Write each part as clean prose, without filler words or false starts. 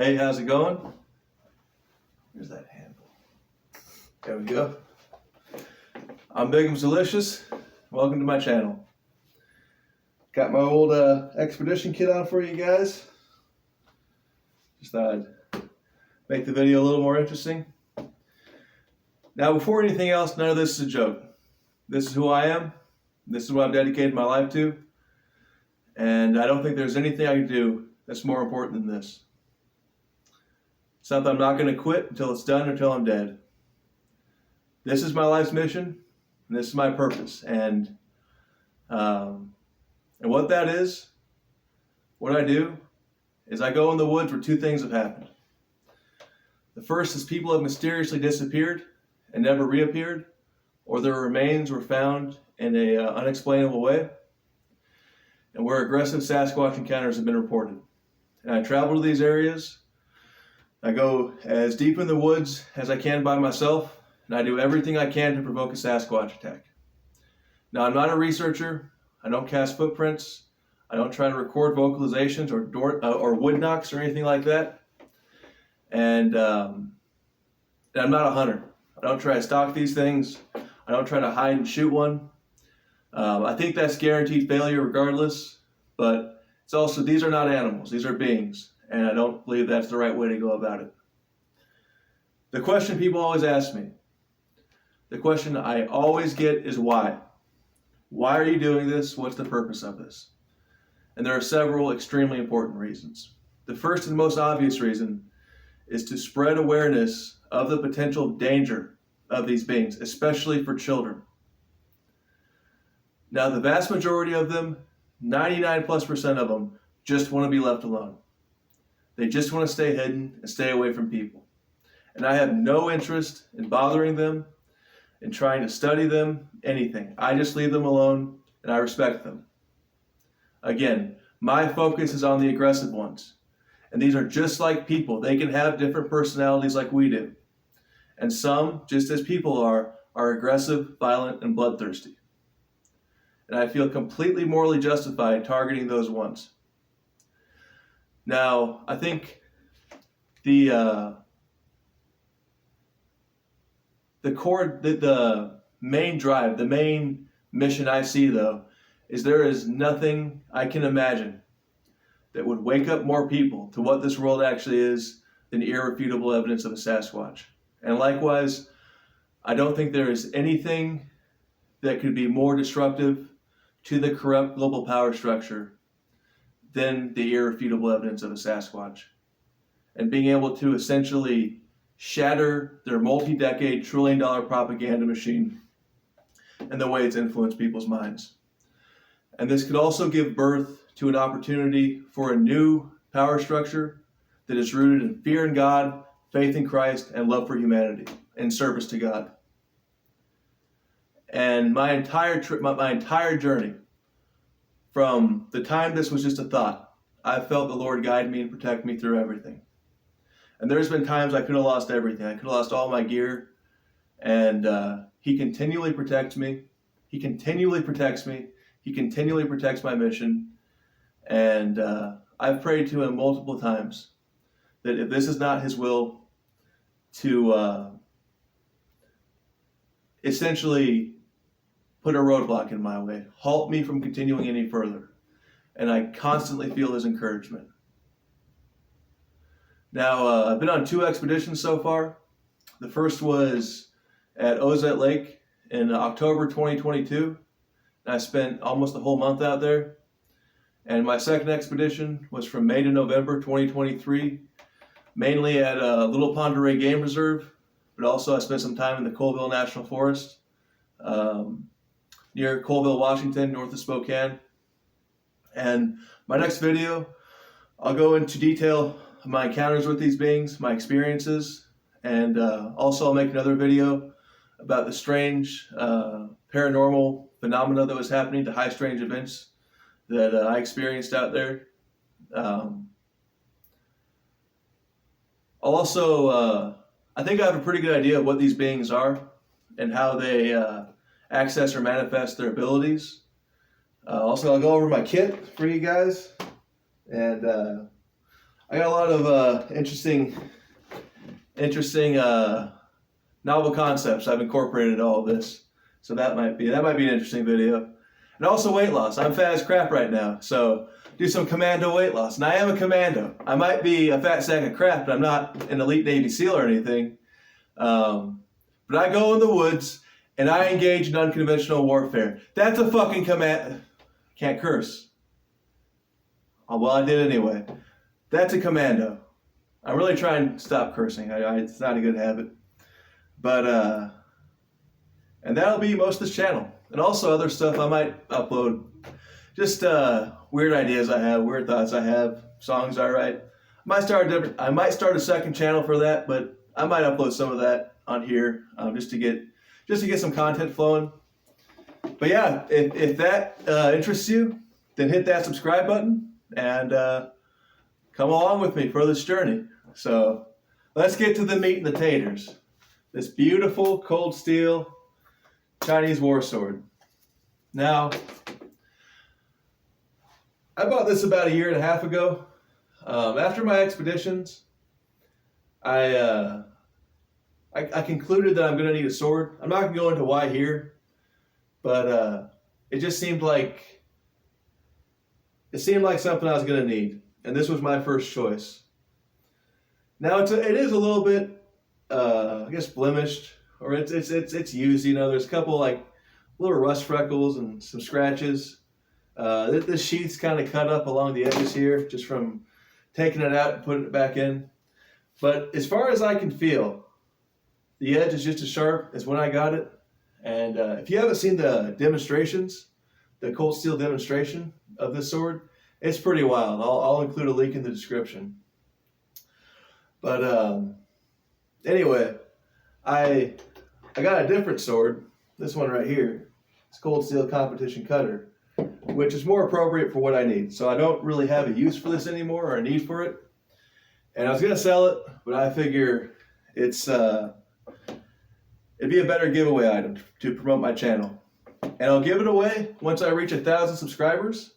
Hey, how's it going? Here's that handle. There we go. I'm Bigum's Delicious. Welcome to my channel. Got my old expedition kit on for you guys. Just thought I'd make the video a little more interesting. Now, before anything else, none of this is a joke. This is who I am. This is what I've dedicated my life to. And I don't think there's anything I can do that's more important than this. It's not that I'm not going to quit until it's done or until I'm dead. This is my life's mission, and this is my purpose. And what that is, what I do, is I go in the woods where two things have happened. The first is people have mysteriously disappeared and never reappeared, or their remains were found in an unexplainable way, and where aggressive Sasquatch encounters have been reported. And I travel to these areas. I go as deep in the woods as I can by myself, and I do everything I can to provoke a Sasquatch attack. Now, I'm not a researcher. I don't cast footprints. I don't try to record vocalizations or wood knocks or anything like that. And I'm not a hunter. I don't try to stalk these things. I don't try to hide and shoot one. I think that's guaranteed failure regardless, but it's also, these are not animals. These are beings. And I don't believe that's the right way to go about it. The question people always ask me, the question I always get is why? Why are you doing this? What's the purpose of this? And there are several extremely important reasons. The first and most obvious reason is to spread awareness of the potential danger of these beings, especially for children. Now, the vast majority of them, 99+% of them, just want to be left alone. They just want to stay hidden and stay away from people. And I have no interest in bothering them, in trying to study them, anything. I just leave them alone and I respect them. Again, my focus is on the aggressive ones. And these are just like people. They can have different personalities like we do. And some, just as people are aggressive, violent, and bloodthirsty. And I feel completely morally justified targeting those ones. Now, I think the main drive, the main mission I see, though, is there is nothing I can imagine that would wake up more people to what this world actually is than irrefutable evidence of a Sasquatch. And likewise, I don't think there is anything that could be more disruptive to the corrupt global power structure than the irrefutable evidence of a Sasquatch. And being able to essentially shatter their multi-decade, trillion-dollar propaganda machine and the way it's influenced people's minds. And this could also give birth to an opportunity for a new power structure that is rooted in fear in God, faith in Christ, and love for humanity, and service to God. And my entire journey, from the time this was just a thought, I felt the Lord guide me and protect me through everything. And there's been times I could have lost everything. I could have lost all my gear. And He continually protects me. He continually protects me. He continually protects my mission. And I've prayed to Him multiple times that if this is not His will, to essentially put a roadblock in my way, halt me from continuing any further. And I constantly feel His encouragement. Now, I've been on 2 expeditions so far. The first was at Ozette Lake in October 2022. And I spent almost a whole month out there. And my second expedition was from May to November 2023, mainly at Little Ponderay Game Reserve, but also I spent some time in the Colville National Forest, near Colville, Washington, north of Spokane. And my next video, I'll go into detail of my encounters with these beings, my experiences, and also I'll make another video about the strange paranormal phenomena that was happening, the high strange events that I experienced out there. I'll also, I think I have a pretty good idea of what these beings are and how they access or manifest their abilities. Also, I'll go over my kit for you guys. And I got a lot of interesting novel concepts I've incorporated in all of this. So that might be an interesting video. And also weight loss. I'm fat as crap right now, so do some commando weight loss. And I am a commando. I might be a fat sack of crap, but I'm not an elite Navy SEAL or anything. But I go in the woods and I engage in unconventional warfare. That's a fucking command. Can't curse. Oh, well, I did anyway. That's a commando. I'm really trying to stop cursing. It's not a good habit. But, and that'll be most of this channel. And also other stuff I might upload. Just weird ideas I have, weird thoughts I have, songs I write. I might start a second channel for that, but I might upload some of that on here just to get some content flowing. But yeah, if that interests you, then hit that subscribe button and come along with me for this journey. So let's get to the meat and the taters. This beautiful cold steel Chinese war sword. Now, I bought this about 1.5 years ago. After my expeditions, I concluded that I'm going to need a sword. I'm not going to go into why here, but it just seemed like something I was going to need, and this was my first choice. Now it is a little bit, I guess, blemished, or it's used. You know, there's a couple like little rust freckles and some scratches. The sheath's kind of cut up along the edges here, just from taking it out and putting it back in. But as far as I can feel, the edge is just as sharp as when I got it. And if you haven't seen the demonstrations, the cold steel demonstration of this sword, it's pretty wild. I'll include a link in the description. But anyway, I got a different sword, this one right here. It's cold steel competition cutter, which is more appropriate for what I need. So I don't really have a use for this anymore or a need for it. And I was gonna sell it, but I figure it'd be a better giveaway item to promote my channel. And I'll give it away once I reach 1,000 subscribers.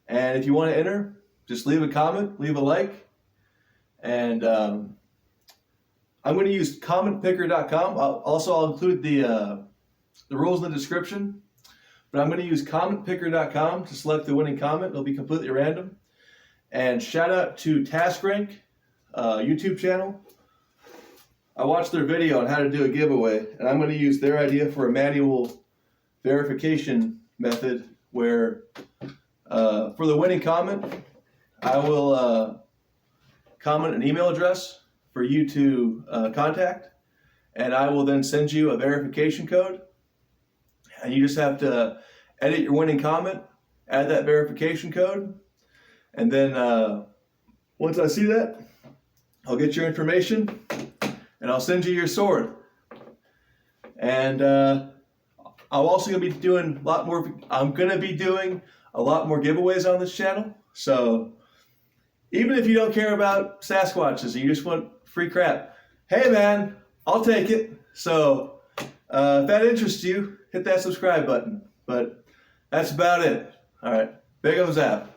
And if you want to enter, just leave a comment, leave a like. And I'm going to use commentpicker.com. I'll include the rules in the description. But I'm going to use commentpicker.com to select the winning comment. It'll be completely random. And shout out to TaskRank YouTube channel. I watched their video on how to do a giveaway, and I'm going to use their idea for a manual verification method where for the winning comment, I will comment an email address for you to contact, and I will then send you a verification code, and you just have to edit your winning comment, add that verification code, and then once I see that, I'll get your information and I'll send you your sword. And I'm also going to be doing a lot more. I'm going to be doing a lot more giveaways on this channel. So even if you don't care about Sasquatches and you just want free crap, hey man, I'll take it. So if that interests you, hit that subscribe button. But that's about it. All right, big thumbs out.